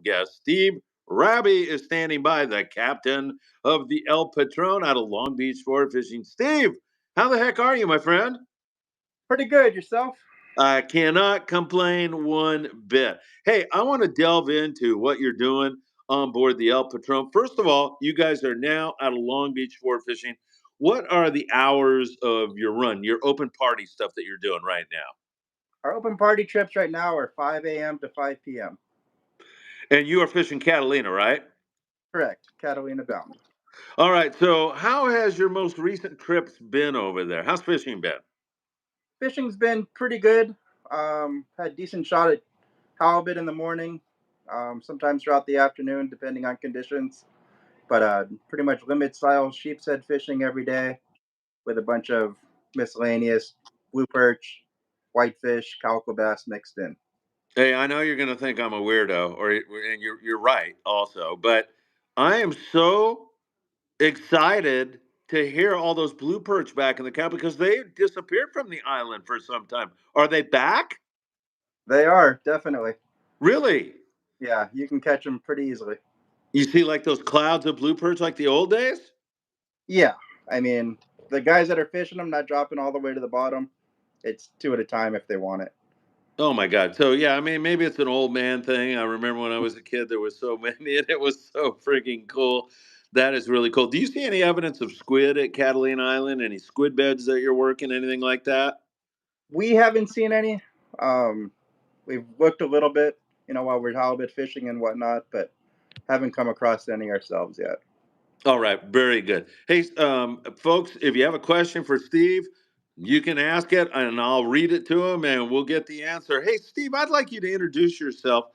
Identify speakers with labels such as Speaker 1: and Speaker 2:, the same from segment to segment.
Speaker 1: guest. Steve Raby is standing by, the captain of the El Patron out of Long Beach Sport Fishing. Steve, how the heck are you, my friend?
Speaker 2: Pretty good. Yourself?
Speaker 1: I cannot complain one bit. Hey, I want to delve into what you're doing on board the El Patron. First of all, you guys are now out of Long Beach Sport Fishing. What are the hours of your run, your open party stuff that you're doing right now?
Speaker 2: Our open party trips right now are 5 a.m. to 5 p.m.
Speaker 1: And you are fishing Catalina, right?
Speaker 2: Correct. Catalina bound.
Speaker 1: All right. So, how has your most recent trips been over there? How's fishing been?
Speaker 2: Fishing's been pretty good. Had decent shot at halibut in the morning, sometimes throughout the afternoon, depending on conditions. But pretty much limit style sheep's head fishing every day with a bunch of miscellaneous blue perch, whitefish, calico bass mixed in.
Speaker 1: Hey, I know you're going to think I'm a weirdo, and you're right also, but I am so excited to hear all those blue perch back in the camp because they disappeared from the island for some time. Are they back?
Speaker 2: They are, definitely.
Speaker 1: Really?
Speaker 2: Yeah, you can catch them pretty easily.
Speaker 1: You see like those clouds of blue perch like the old days?
Speaker 2: Yeah, I mean, the guys that are fishing them, not dropping all the way to the bottom. It's two at a time if they want it.
Speaker 1: Oh my God. So yeah, I mean maybe it's an old man thing. I remember when I was a kid there was so many and it was so freaking cool. That is really cool. Do you see any evidence of squid at Catalina Island? Any squid beds that you're working, anything like that?
Speaker 2: We haven't seen any. Um, we've looked a little bit, while we're halibut fishing and whatnot, but haven't come across any ourselves yet.
Speaker 1: All right, very good. Hey, folks, if you have a question for Steve, you can ask it and I'll read it to him and we'll get the answer. Hey, Steve, I'd like you to introduce yourself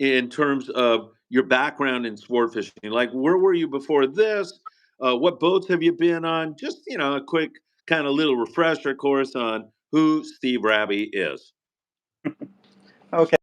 Speaker 1: in terms of your background in sport fishing. Like, where were you before this? What boats have you been on? Just, a quick kind of little refresher course on who Steve Raby is.
Speaker 2: Okay.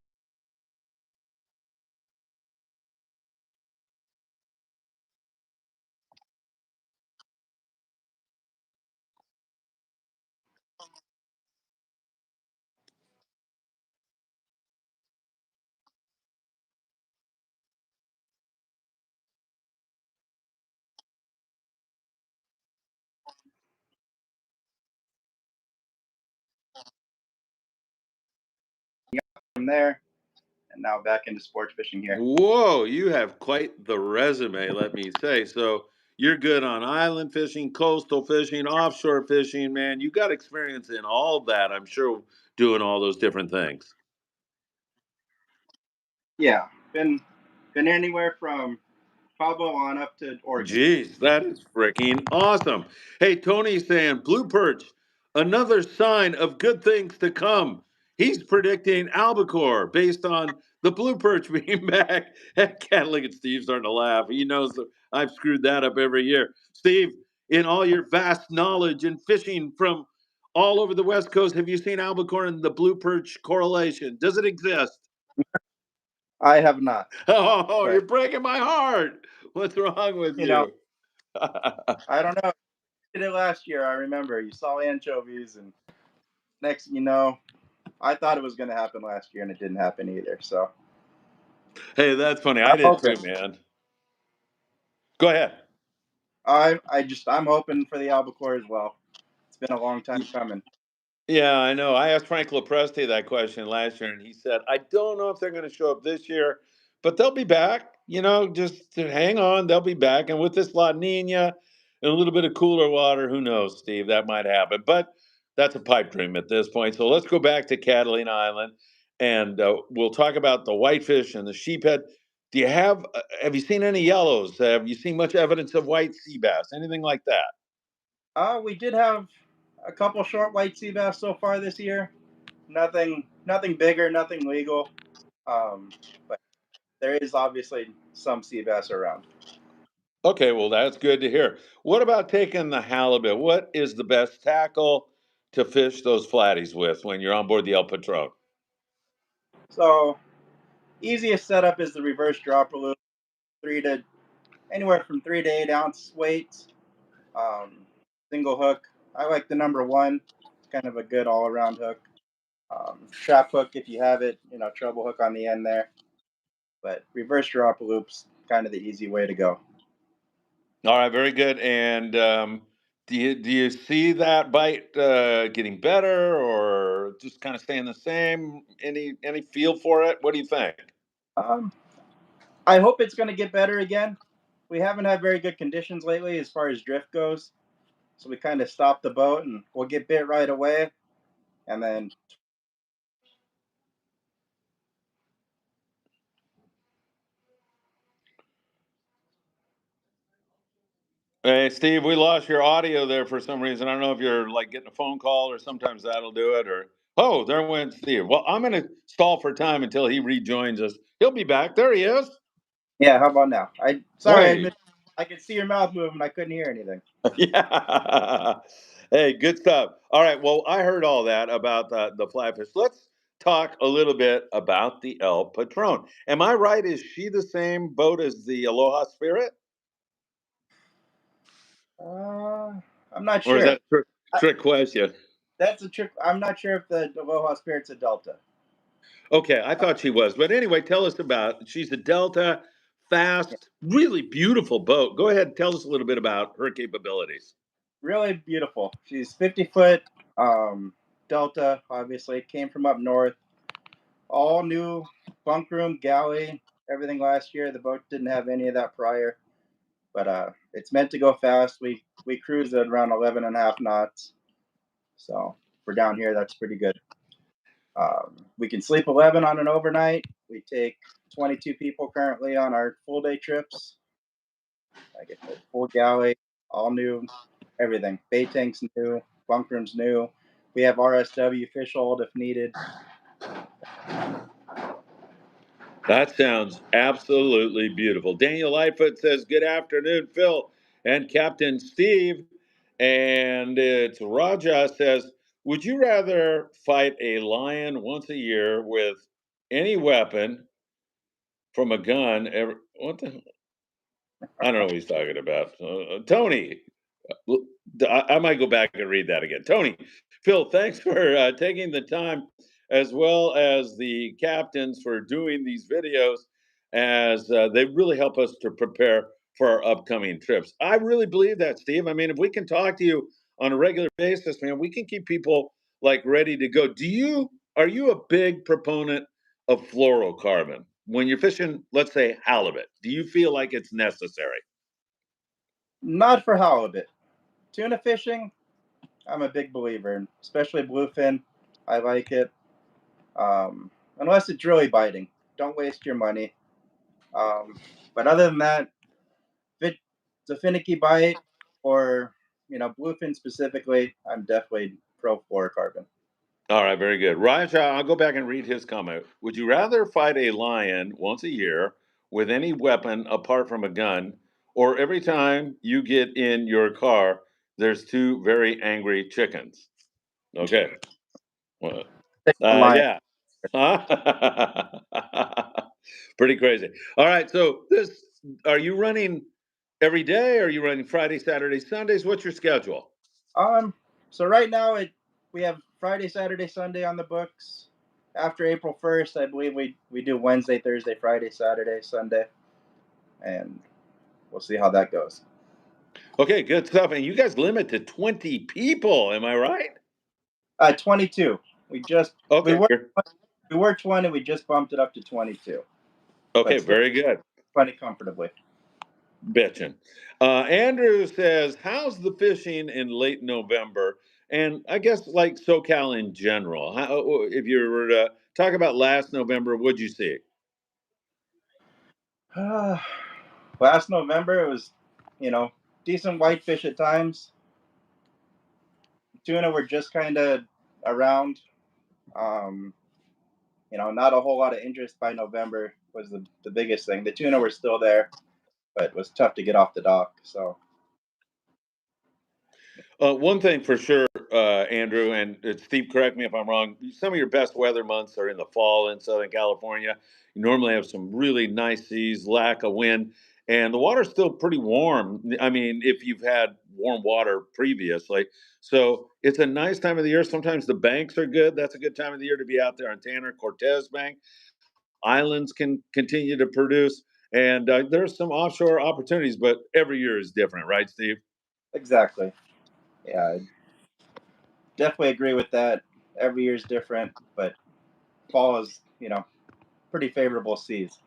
Speaker 2: From there, and now back into sports fishing here.
Speaker 1: Whoa, you have quite the resume, let me say. So you're good on island fishing, coastal fishing, offshore fishing, man. You got experience in all that, I'm sure, doing all those different things.
Speaker 2: Yeah, been anywhere from Pablo on up to Oregon.
Speaker 1: Jeez, that is freaking awesome. Hey, Tony's saying blue perch, another sign of good things to come. He's predicting albacore based on the blue perch being back. Look at Steve starting to laugh. He knows that I've screwed that up every year. Steve, in all your vast knowledge and fishing from all over the West Coast, have you seen albacore and the blue perch correlation? Does it exist?
Speaker 2: I have not,
Speaker 1: Oh, you're
Speaker 2: but
Speaker 1: breaking my heart. What's wrong with
Speaker 2: you know,
Speaker 1: you?
Speaker 2: I don't know. Did it last year? I remember you saw anchovies, and next thing you know, I thought it was going to happen last year, and it didn't happen either. So
Speaker 1: Hey, that's funny. I
Speaker 2: I'm
Speaker 1: did
Speaker 2: hoping.
Speaker 1: too, man. Go ahead.
Speaker 2: I'm hoping for the albacore as well. It's been a long time coming.
Speaker 1: Yeah, I know. I asked Frank Lopresti that question last year, and he said, I don't know if they're going to show up this year, but they'll be back. Just to hang on. They'll be back. And with this La Nina and a little bit of cooler water, who knows, Steve? That might happen. But that's a pipe dream at this point. So let's go back to Catalina Island, and we'll talk about the whitefish and the sheephead. Have you seen any yellows? Have you seen much evidence of white sea bass? Anything like that?
Speaker 2: We did have a couple short white sea bass so far this year. Nothing bigger, nothing legal. But there is obviously some sea bass around.
Speaker 1: Okay, well, that's good to hear. What about taking the halibut? What is the best tackle to fish those flatties with when you're on board the El Patron?
Speaker 2: So easiest setup is the reverse dropper loop, anywhere from 3 to 8 ounce weights. Um, Single hook. I like the number one. It's kind of a good all around hook. Trap hook if you have it. Treble hook on the end there. but reverse drop loop's kind of the easy way to go.
Speaker 1: All right, very good. And do you see that bite getting better or just kind of staying the same? Any feel for it? What do you think?
Speaker 2: Um, I hope it's going to get better again. We haven't had very good conditions lately as far as drift goes, so we kind of stopped the boat and we'll get bit right away, and then
Speaker 1: Hey, Steve, we lost your audio there for some reason. I don't know if you're like getting a phone call or sometimes that'll do it or oh, there went Steve. Well, I'm gonna stall for time until he rejoins us. He'll be back. There he is.
Speaker 2: yeah, how about now? I sorry,
Speaker 1: Hey.
Speaker 2: I could see your mouth moving. I couldn't hear anything.
Speaker 1: Yeah. Hey, good stuff. All right. Well, I heard all that about the flatfish. Let's talk a little bit about the El Patron. Am I right? Is she the same boat as the Aloha Spirit?
Speaker 2: I'm not
Speaker 1: Or is
Speaker 2: sure.
Speaker 1: that a trick question?
Speaker 2: That's a trick. I'm not sure if the Aloha Spirit's a Delta.
Speaker 1: Okay, I thought she was. But anyway, tell us about she's a Delta,
Speaker 2: Yeah,
Speaker 1: fast, really beautiful boat. Go ahead, tell us a little bit about her capabilities.
Speaker 2: really beautiful. She's 50-foot Delta. Obviously, came from up north. All new bunk room, galley, everything last year. The boat didn't have any of that prior, but it's meant to go fast. We cruised at around 11 and a half knots. So for down here, that's pretty good. We can sleep 11 on an overnight. We take 22 people currently on our full day trips. Like I said, full galley, all new, everything. Bay tanks new, bunk rooms new. We have RSW fish hold if needed.
Speaker 1: That sounds absolutely beautiful. Daniel Lightfoot says, good afternoon, Phil and Captain Steve. And it's Raja says, would you rather fight a lion once a year with any weapon from a gun? What the? I don't know what he's talking about. Tony, I might go back and read that again. Tony, Phil, thanks for taking the time, as well as the captains for doing these videos, as they really help us to prepare for our upcoming trips. I really believe that, Steve. I mean, if we can talk to you on a regular basis, man, we can keep people like ready to go. Are you a big proponent of fluorocarbon when you're fishing? Let's say halibut. Do you feel like it's necessary?
Speaker 2: Not for halibut. Tuna fishing, I'm a big believer in, especially bluefin. I like it. Um, Unless it's really biting. Don't waste your money. Um, but other than that, if it's a finicky bite or bluefin specifically, I'm definitely pro fluorocarbon.
Speaker 1: All right, very good. Raja, I'll go back and read his comment. Would you rather fight a lion once a year with any weapon apart from a gun, or every time you get in your car, there's two very angry chickens? Okay. Well,
Speaker 2: Take the line.
Speaker 1: yeah. Huh? Pretty crazy. All right. So are you running every day? Are you running Friday, Saturday, Sundays? What's your schedule?
Speaker 2: Um, so right now we have Friday, Saturday, Sunday on the books. After April 1st, I believe we do Wednesday, Thursday, Friday, Saturday, Sunday, and we'll see how that goes.
Speaker 1: Okay, good stuff. And you guys limit to 20 people, am I right?
Speaker 2: 22. We just we
Speaker 1: Okay,
Speaker 2: were we were 20. We just bumped it up to 22,
Speaker 1: okay,
Speaker 2: but still
Speaker 1: very good.
Speaker 2: 20 comfortably.
Speaker 1: Bitchin'. Andrew says, how's the fishing in late November? And I guess like SoCal in general. If you were to talk about last November, what'd you see?
Speaker 2: Last November it was, you know, decent whitefish at times. Tuna were just kind of around. Um, not a whole lot of interest by November was the biggest thing. The tuna were still there, but it was tough to get off the dock. So
Speaker 1: One thing for sure, Andrew, and Steve, correct me if I'm wrong. Some of your best weather months are in the fall in Southern California. You normally have some really nice seas, lack of wind, and the water's still pretty warm. I mean, if you've had warm water previously, so it's a nice time of the year. Sometimes the banks are good. That's a good time of the year to be out there on Tanner Cortez Bank. islands can continue to produce. And there's some offshore opportunities, but every year is different, right, Steve?
Speaker 2: Exactly. Yeah, I definitely agree with that. Every year is different, but fall is, pretty favorable seas.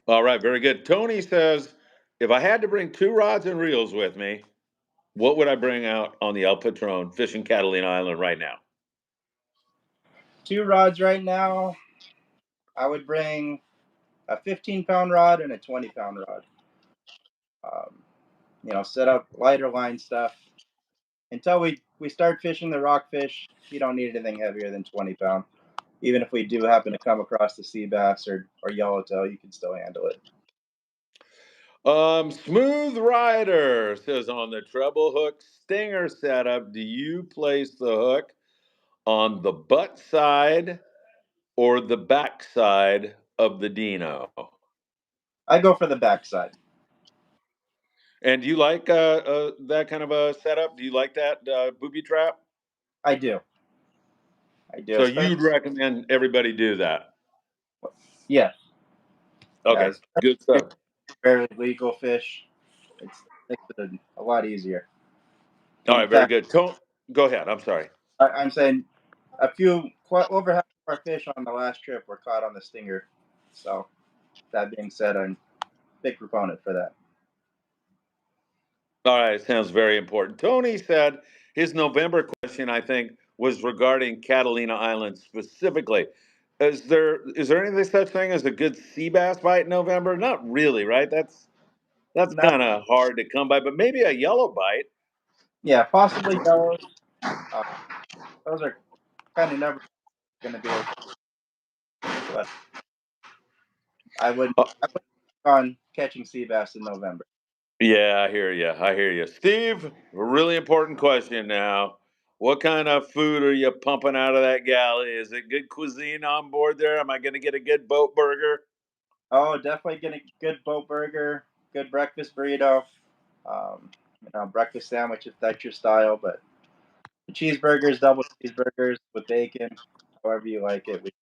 Speaker 1: All right, very good. Tony says, if I had to bring two rods and reels with me, what would I bring out on the El Patron fishing Catalina Island right now?
Speaker 2: Two rods right now. I would bring a 15-pound rod and a 20-pound rod. Um, set up lighter line stuff. Until we start fishing the rockfish, you don't need anything heavier than 20 pound. Even if we do happen to come across the sea bass or yellowtail, you can still handle it.
Speaker 1: Smooth Rider says on the treble hook stinger setup, do you place the hook on the butt side or the back side of the Dino?
Speaker 2: I go for the backside.
Speaker 1: And do you like that kind of a setup? Do you like that booby trap?
Speaker 2: I do. I do.
Speaker 1: So
Speaker 2: Especially,
Speaker 1: you'd recommend everybody do that?
Speaker 2: yeah, yeah.
Speaker 1: Okay,
Speaker 2: Especially
Speaker 1: good
Speaker 2: if
Speaker 1: stuff.
Speaker 2: you're very legal fish, it makes it a lot easier.
Speaker 1: All
Speaker 2: In
Speaker 1: right, very
Speaker 2: fact,
Speaker 1: good. Go ahead. I'm sorry.
Speaker 2: I'm saying over half of our fish on the last trip were caught on the stinger. So that being said, I'm a big proponent for that.
Speaker 1: All right, sounds very important. Tony said his November question, I think, was regarding Catalina Island specifically. Is there anything such thing as a good sea bass bite in November? Not really, right? That's
Speaker 2: Not,
Speaker 1: kind of hard to come by, but maybe a yellow bite.
Speaker 2: yeah, possibly yellows. Uh, those are kind of never going to be a, but
Speaker 1: Uh,
Speaker 2: I wouldn't on catching sea bass in November.
Speaker 1: yeah, I hear you. I hear you, Steve. A really important question now. What kind of food are you pumping out of that galley? Is it good cuisine on board there? Am I going to get a good boat burger?
Speaker 2: Oh, definitely get a good boat burger, good breakfast burrito, breakfast sandwich if that's your style. But the cheeseburgers, double cheeseburgers with bacon, however you like it.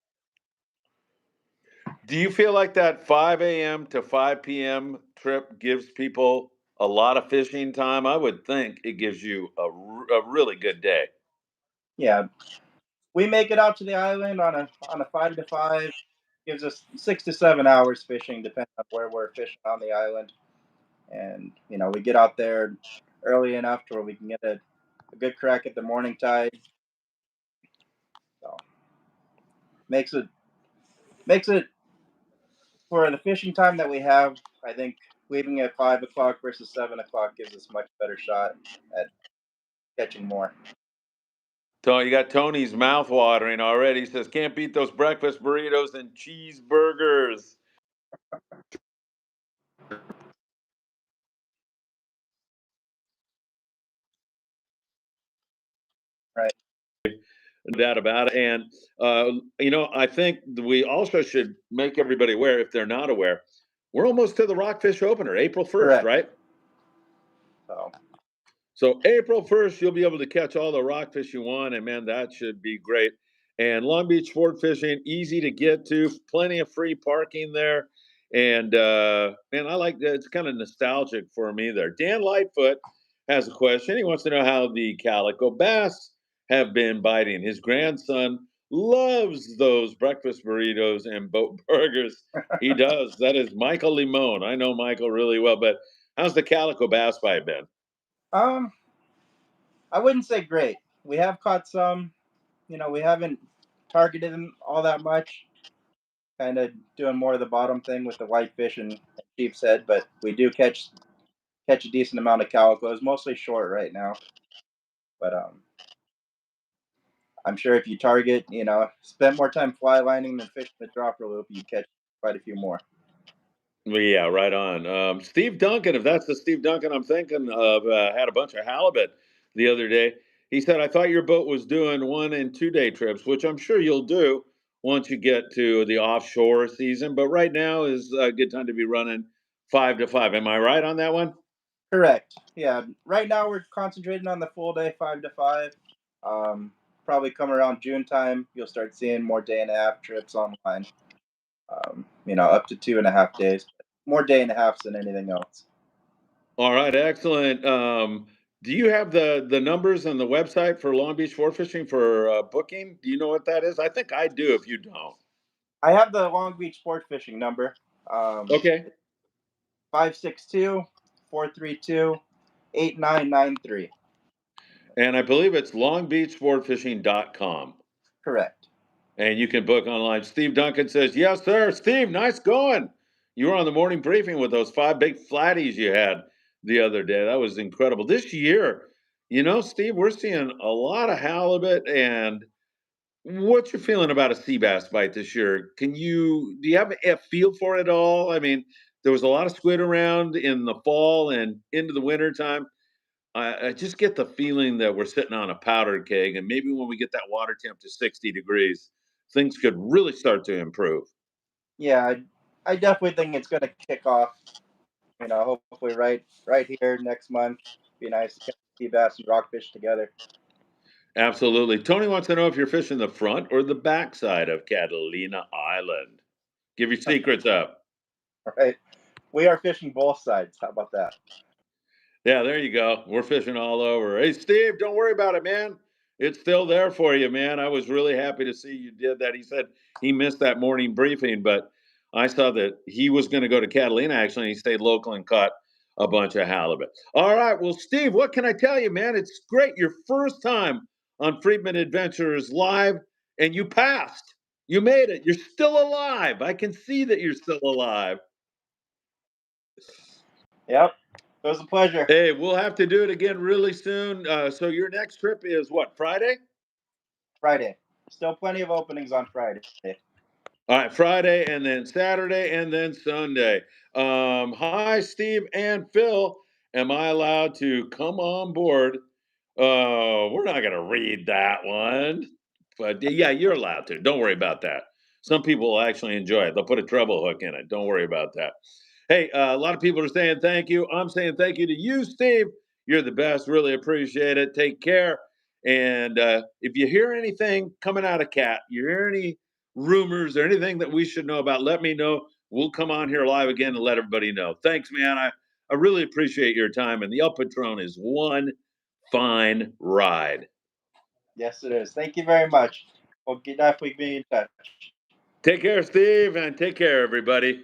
Speaker 1: Do you feel like that 5 a.m. to 5 p.m. trip gives people a lot of fishing time? I would think it gives you a really good day.
Speaker 2: Yeah, we make it out to the island on a 5 to 5. Gives us 6 to 7 hours fishing, depending on where we're fishing on the island. And we get out there early enough to where we can get a good crack at the morning tide. So makes it makes it for the fishing time that we have. I think leaving at 5 o'clock versus 7 o'clock gives us much better shot at catching more.
Speaker 1: So you got Tony's mouth watering already. He says, can't beat those breakfast burritos and cheeseburgers.
Speaker 2: Right.
Speaker 1: No doubt about it. And, I think we also should make everybody aware, if they're not aware, we're almost to the Rockfish opener, April 1st,
Speaker 2: Correct.
Speaker 1: right?
Speaker 2: So
Speaker 1: So April 1st, you'll be able to catch all the rockfish you want, and man, that should be great. And Long Beach Sport Fishing, easy to get to, plenty of free parking there. And man, I like that. It's kind of nostalgic for me there. Dan Lightfoot has a question. He wants to know how the calico bass have been biting. His grandson loves those breakfast burritos and boat burgers. He does. That is Michael Limon. I know Michael really well, but how's the calico bass bite been?
Speaker 2: um, I wouldn't say great. We have caught some. We haven't targeted them all that much. Kind of doing more of the bottom thing with the whitefish and sheep's head, but we do catch a decent amount of calicos, mostly short right now. But I'm sure if you target, spend more time fly lining than fishing the dropper loop, you catch quite a few more.
Speaker 1: Well, yeah, right on. Steve Duncan, if that's the Steve Duncan I'm thinking of, had a bunch of halibut the other day. He said, I thought your boat was doing 1 and 2 day trips, which I'm sure you'll do once you get to the offshore season. But right now is a good time to be running 5 to 5. Am I right on that one?
Speaker 2: Correct. Yeah. Right now we're concentrating on the full day, 5 to 5. Um, Probably come around June time, you'll start seeing more day and a half trips online. Up to 2.5 days. More day and a half than anything else.
Speaker 1: All right, excellent. Do you have the numbers on the website for Long Beach Sport Fishing for booking? Do you know what that is? I think I do. If you don't,
Speaker 2: I have the Long Beach Sport Fishing number.
Speaker 1: okay.
Speaker 2: 562-432-8993.
Speaker 1: And I believe it's longbeachsportfishing.com.
Speaker 2: Correct.
Speaker 1: And you can book online. Steve Duncan says, yes, sir. Steve, nice going. You were on the morning briefing with those 5 big flatties you had the other day. That was incredible. This year, Steve, we're seeing a lot of halibut. And what's your feeling about a Seabass Fight this year? Do you have a feel for it all? I mean, there was a lot of squid around in the fall and into the winter time. I just get the feeling that we're sitting on a powder keg, and maybe when we get that water temp to 60 degrees, things could really start to improve.
Speaker 2: Yeah, I definitely think it's going to kick off. Hopefully right here next month. Be nice to catch sea bass and rockfish together.
Speaker 1: Absolutely. Tony wants to know if you're fishing the front or the back side of Catalina Island. Give your secrets up.
Speaker 2: Right. We are fishing both sides. How about that?
Speaker 1: Yeah, there you go. We're fishing all over. Hey, Steve, don't worry about it, man. It's still there for you, man. I was really happy to see you did that. He said he missed that morning briefing, but I saw that he was going to go to Catalina, actually, and he stayed local and caught a bunch of halibut. All right. Well, Steve, what can I tell you, man? It's great. Your first time on Friedman Adventures Live, and you passed. You made it. You're still alive. I can see that you're still alive.
Speaker 2: Yep. It was a pleasure.
Speaker 1: Hey, we'll have to do it again really soon. So your next trip is what, Friday?
Speaker 2: Friday. Still plenty of openings on Friday.
Speaker 1: All right, Friday and then Saturday and then Sunday. Hi, Steve and Phil. Am I allowed to come on board? We're not going to read that one. But yeah, you're allowed to. Don't worry about that. Some people will actually enjoy it. They'll put a treble hook in it. Don't worry about that. Hey, a lot of people are saying thank you. I'm saying thank you to you, Steve. You're the best. Really appreciate it. Take care. And if you hear anything coming out of Cat, you hear any rumors or anything that we should know about, let me know. We'll come on here live again and let everybody know. Thanks, man. I really appreciate your time. And the El Patron is one fine ride.
Speaker 2: Yes, it is. Thank you very much. We'll definitely be in touch.
Speaker 1: Take care, Steve, and take care, everybody.